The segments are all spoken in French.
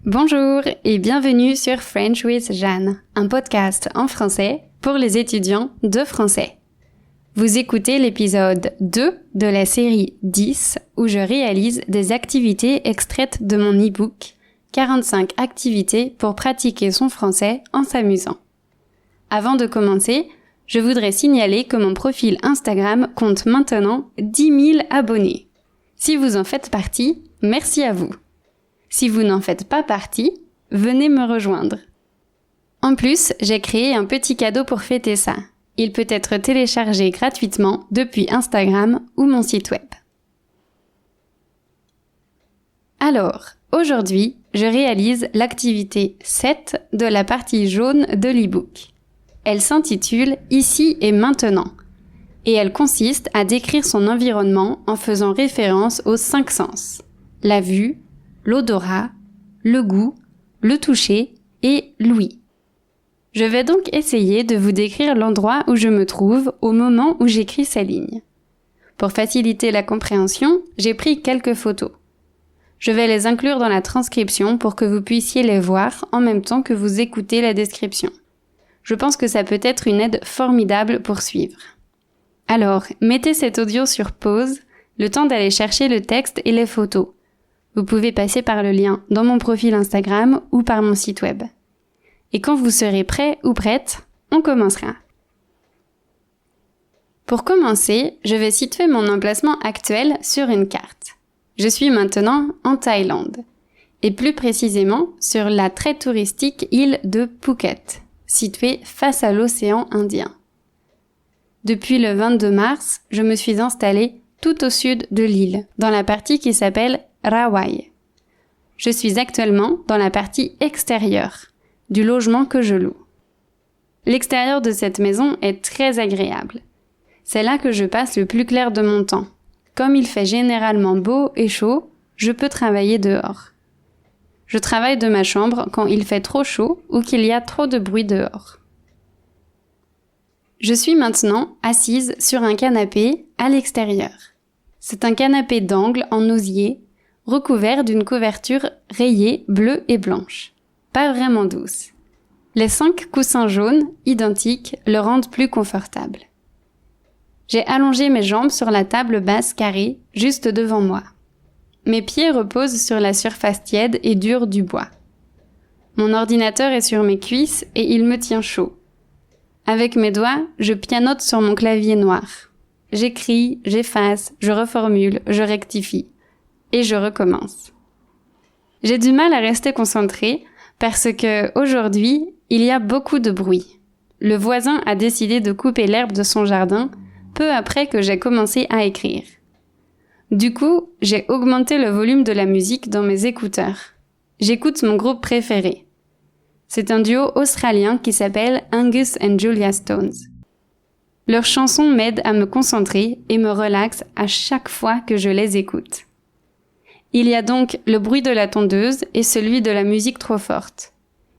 Bonjour et bienvenue sur French with Jeanne, un podcast en français pour les étudiants de français. Vous écoutez l'épisode 2 de la série 10 où je réalise des activités extraites de mon e-book 45 activités pour pratiquer son français en s'amusant. Avant de commencer, je voudrais signaler que mon profil Instagram compte maintenant 10 000 abonnés. Si vous en faites partie, merci à vous. Si vous n'en faites pas partie, venez me rejoindre. En plus, j'ai créé un petit cadeau pour fêter ça. Il peut être téléchargé gratuitement depuis Instagram ou mon site web. Alors, aujourd'hui, je réalise l'activité 7 de la partie jaune de l'e-book. Elle s'intitule « Ici et maintenant » et elle consiste à décrire son environnement en faisant référence aux 5 sens. La vue, l'odorat, le goût, le toucher et l'ouïe. Je vais donc essayer de vous décrire l'endroit où je me trouve au moment où j'écris ces lignes. Pour faciliter la compréhension, j'ai pris quelques photos. Je vais les inclure dans la transcription pour que vous puissiez les voir en même temps que vous écoutez la description. Je pense que ça peut être une aide formidable pour suivre. Alors, mettez cet audio sur pause, le temps d'aller chercher le texte et les photos. Vous pouvez passer par le lien dans mon profil Instagram ou par mon site web. Et quand vous serez prêt ou prête, on commencera. Pour commencer, je vais situer mon emplacement actuel sur une carte. Je suis maintenant en Thaïlande, et plus précisément sur la très touristique île de Phuket, située face à l'océan Indien. Depuis le 22 mars, je me suis installée tout au sud de l'île, dans la partie qui s'appelle Rawai. Je suis actuellement dans la partie extérieure du logement que je loue. L'extérieur de cette maison est très agréable. C'est là que je passe le plus clair de mon temps. Comme il fait généralement beau et chaud, je peux travailler dehors. Je travaille de ma chambre quand il fait trop chaud ou qu'il y a trop de bruit dehors. Je suis maintenant assise sur un canapé à l'extérieur. C'est un canapé d'angle en osier, recouvert d'une couverture rayée bleue et blanche. Pas vraiment douce. Les 5 coussins jaunes, identiques, le rendent plus confortable. J'ai allongé mes jambes sur la table basse carrée, juste devant moi. Mes pieds reposent sur la surface tiède et dure du bois. Mon ordinateur est sur mes cuisses et il me tient chaud. Avec mes doigts, je pianote sur mon clavier noir. J'écris, j'efface, je reformule, je rectifie. Et je recommence. J'ai du mal à rester concentrée parce que, aujourd'hui, il y a beaucoup de bruit. Le voisin a décidé de couper l'herbe de son jardin peu après que j'ai commencé à écrire. Du coup, j'ai augmenté le volume de la musique dans mes écouteurs. J'écoute mon groupe préféré. C'est un duo australien qui s'appelle Angus and Julia Stones. Leurs chansons m'aident à me concentrer et me relaxent à chaque fois que je les écoute. Il y a donc le bruit de la tondeuse et celui de la musique trop forte.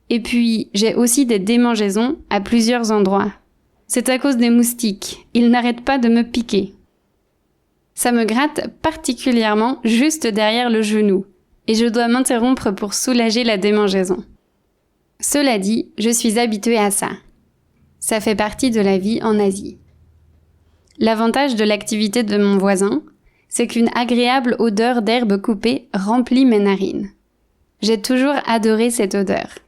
Et puis, j'ai aussi des démangeaisons à plusieurs endroits. C'est à cause des moustiques, ils n'arrêtent pas de me piquer. Ça me gratte particulièrement juste derrière le genou, et je dois m'interrompre pour soulager la démangeaison. Cela dit, je suis habituée à ça. Ça fait partie de la vie en Asie. L'avantage de l'activité de mon voisin, c'est qu'une agréable odeur d'herbe coupée remplit mes narines. J'ai toujours adoré cette odeur.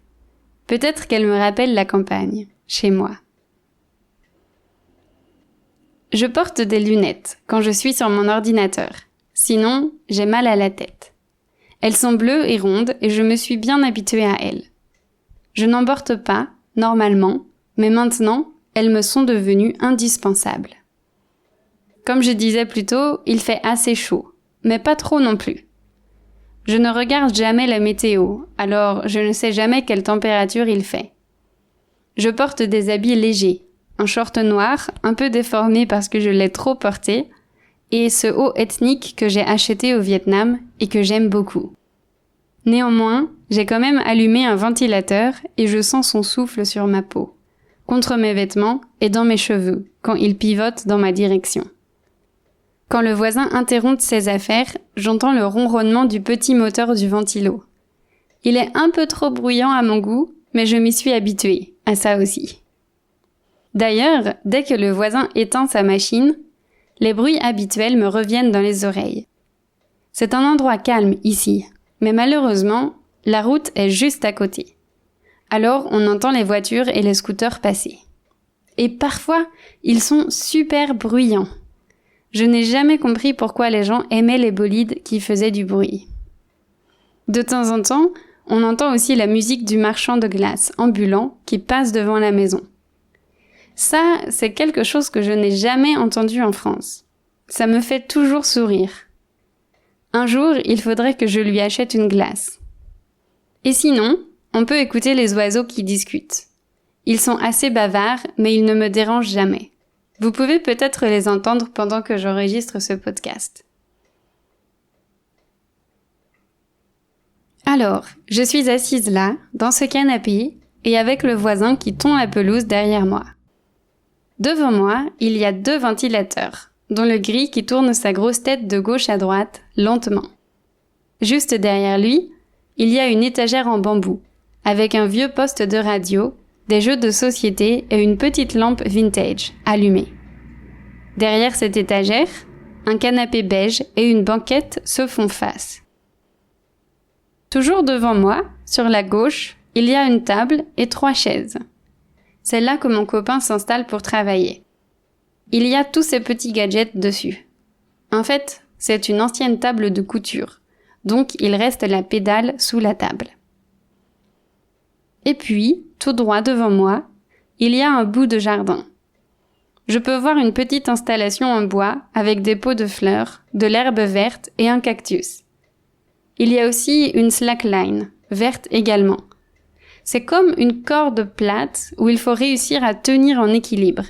Peut-être qu'elle me rappelle la campagne, chez moi. Je porte des lunettes quand je suis sur mon ordinateur. Sinon, j'ai mal à la tête. Elles sont bleues et rondes et je me suis bien habituée à elles. Je n'en porte pas, normalement, mais maintenant, elles me sont devenues indispensables. Comme je disais plus tôt, il fait assez chaud, mais pas trop non plus. Je ne regarde jamais la météo, alors je ne sais jamais quelle température il fait. Je porte des habits légers, un short noir, un peu déformé parce que je l'ai trop porté, et ce haut ethnique que j'ai acheté au Vietnam et que j'aime beaucoup. Néanmoins, j'ai quand même allumé un ventilateur et je sens son souffle sur ma peau, contre mes vêtements et dans mes cheveux, quand il pivote dans ma direction. Quand le voisin interrompt ses affaires, j'entends le ronronnement du petit moteur du ventilo. Il est un peu trop bruyant à mon goût, mais je m'y suis habituée à ça aussi. D'ailleurs, dès que le voisin éteint sa machine, les bruits habituels me reviennent dans les oreilles. C'est un endroit calme ici, mais malheureusement, la route est juste à côté. Alors on entend les voitures et les scooters passer. Et parfois, ils sont super bruyants. Je n'ai jamais compris pourquoi les gens aimaient les bolides qui faisaient du bruit. De temps en temps, on entend aussi la musique du marchand de glace ambulant qui passe devant la maison. Ça, c'est quelque chose que je n'ai jamais entendu en France. Ça me fait toujours sourire. Un jour, il faudrait que je lui achète une glace. Et sinon, on peut écouter les oiseaux qui discutent. Ils sont assez bavards, mais ils ne me dérangent jamais. Vous pouvez peut-être les entendre pendant que j'enregistre ce podcast. Alors, je suis assise là, dans ce canapé, et avec le voisin qui tond la pelouse derrière moi. Devant moi, il y a 2 ventilateurs, dont le gris qui tourne sa grosse tête de gauche à droite, lentement. Juste derrière lui, il y a une étagère en bambou, avec un vieux poste de radio, des jeux de société et une petite lampe vintage, allumée. Derrière cette étagère, un canapé beige et une banquette se font face. Toujours devant moi, sur la gauche, il y a une table et 3 chaises. C'est là que mon copain s'installe pour travailler. Il y a tous ces petits gadgets dessus. En fait, c'est une ancienne table de couture, donc il reste la pédale sous la table. Et puis, tout droit devant moi, il y a un bout de jardin. Je peux voir une petite installation en bois avec des pots de fleurs, de l'herbe verte et un cactus. Il y a aussi une slackline, verte également. C'est comme une corde plate où il faut réussir à tenir en équilibre.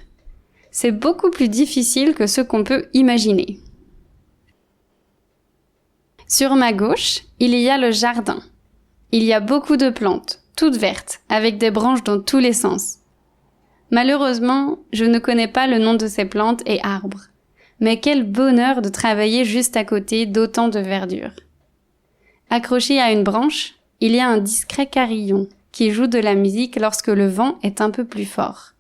C'est beaucoup plus difficile que ce qu'on peut imaginer. Sur ma gauche, il y a le jardin. Il y a beaucoup de plantes, toutes vertes, avec des branches dans tous les sens. Malheureusement, je ne connais pas le nom de ces plantes et arbres. Mais quel bonheur de travailler juste à côté d'autant de verdure. Accroché à une branche, il y a un discret carillon qui joue de la musique lorsque le vent est un peu plus fort.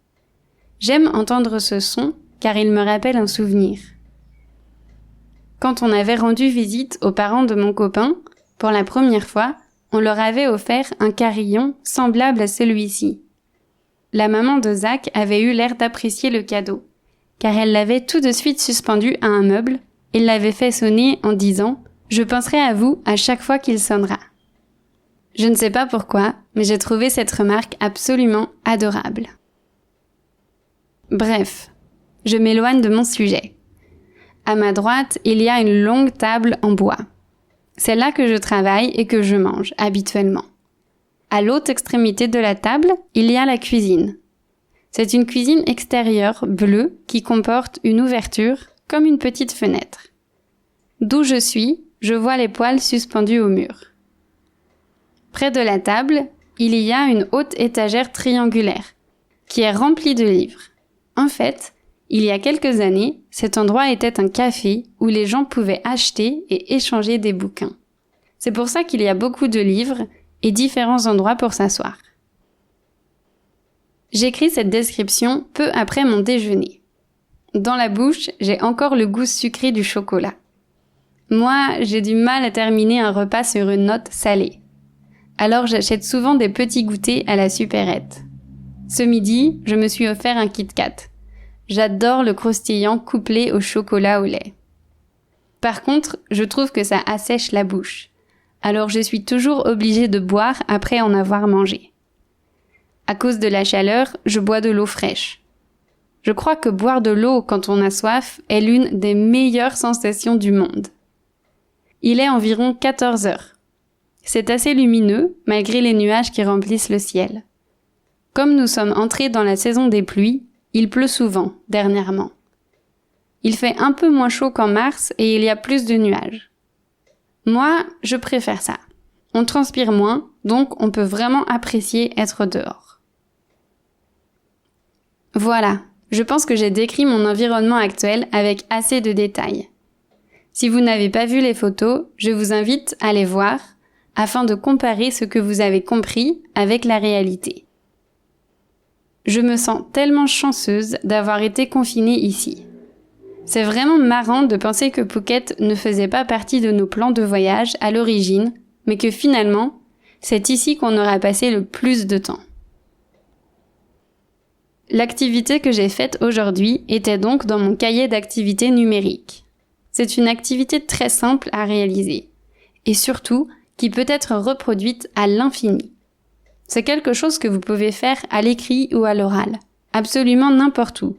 J'aime entendre ce son car il me rappelle un souvenir. Quand on avait rendu visite aux parents de mon copain, pour la première fois, on leur avait offert un carillon semblable à celui-ci. La maman de Zach avait eu l'air d'apprécier le cadeau, car elle l'avait tout de suite suspendu à un meuble et l'avait fait sonner en disant « Je penserai à vous à chaque fois qu'il sonnera ». Je ne sais pas pourquoi, mais j'ai trouvé cette remarque absolument adorable. Bref, je m'éloigne de mon sujet. À ma droite, il y a une longue table en bois. C'est là que je travaille et que je mange, habituellement. À l'autre extrémité de la table, il y a la cuisine. C'est une cuisine extérieure bleue qui comporte une ouverture comme une petite fenêtre. D'où je suis, je vois les poêles suspendues au mur. Près de la table, il y a une haute étagère triangulaire qui est remplie de livres. En fait, il y a quelques années, cet endroit était un café où les gens pouvaient acheter et échanger des bouquins. C'est pour ça qu'il y a beaucoup de livres et différents endroits pour s'asseoir. J'écris cette description peu après mon déjeuner. Dans la bouche, j'ai encore le goût sucré du chocolat. Moi, j'ai du mal à terminer un repas sur une note salée. Alors j'achète souvent des petits goûters à la supérette. Ce midi, je me suis offert un Kit Kat. J'adore le croustillant couplé au chocolat au lait. Par contre, je trouve que ça assèche la bouche. Alors je suis toujours obligée de boire après en avoir mangé. À cause de la chaleur, je bois de l'eau fraîche. Je crois que boire de l'eau quand on a soif est l'une des meilleures sensations du monde. Il est environ 14 heures. C'est assez lumineux, malgré les nuages qui remplissent le ciel. Comme nous sommes entrés dans la saison des pluies, il pleut souvent, dernièrement. Il fait un peu moins chaud qu'en mars et il y a plus de nuages. Moi, je préfère ça. On transpire moins, donc on peut vraiment apprécier être dehors. Voilà, je pense que j'ai décrit mon environnement actuel avec assez de détails. Si vous n'avez pas vu les photos, je vous invite à les voir, afin de comparer ce que vous avez compris avec la réalité. Je me sens tellement chanceuse d'avoir été confinée ici. C'est vraiment marrant de penser que Phuket ne faisait pas partie de nos plans de voyage à l'origine, mais que finalement, c'est ici qu'on aura passé le plus de temps. L'activité que j'ai faite aujourd'hui était donc dans mon cahier d'activités numériques. C'est une activité très simple à réaliser, et surtout qui peut être reproduite à l'infini. C'est quelque chose que vous pouvez faire à l'écrit ou à l'oral, absolument n'importe où,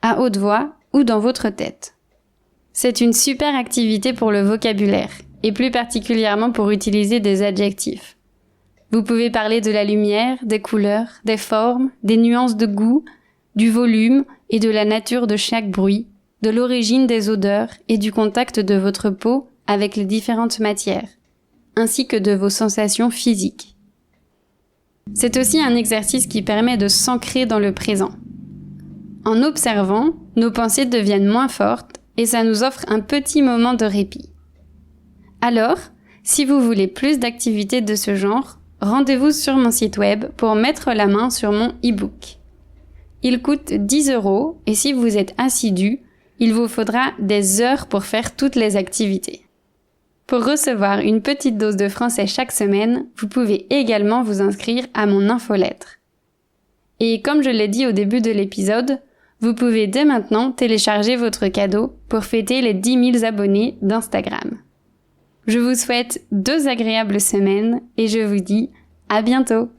à haute voix ou dans votre tête. C'est une super activité pour le vocabulaire, et plus particulièrement pour utiliser des adjectifs. Vous pouvez parler de la lumière, des couleurs, des formes, des nuances de goût, du volume et de la nature de chaque bruit, de l'origine des odeurs et du contact de votre peau avec les différentes matières, ainsi que de vos sensations physiques. C'est aussi un exercice qui permet de s'ancrer dans le présent. En observant, nos pensées deviennent moins fortes et ça nous offre un petit moment de répit. Alors, si vous voulez plus d'activités de ce genre, rendez-vous sur mon site web pour mettre la main sur mon e-book. Il coûte 10 € et si vous êtes assidu, il vous faudra des heures pour faire toutes les activités. Pour recevoir une petite dose de français chaque semaine, vous pouvez également vous inscrire à mon infolettre. Et comme je l'ai dit au début de l'épisode, vous pouvez dès maintenant télécharger votre cadeau pour fêter les 10 000 abonnés d'Instagram. Je vous souhaite 2 agréables semaines et je vous dis à bientôt!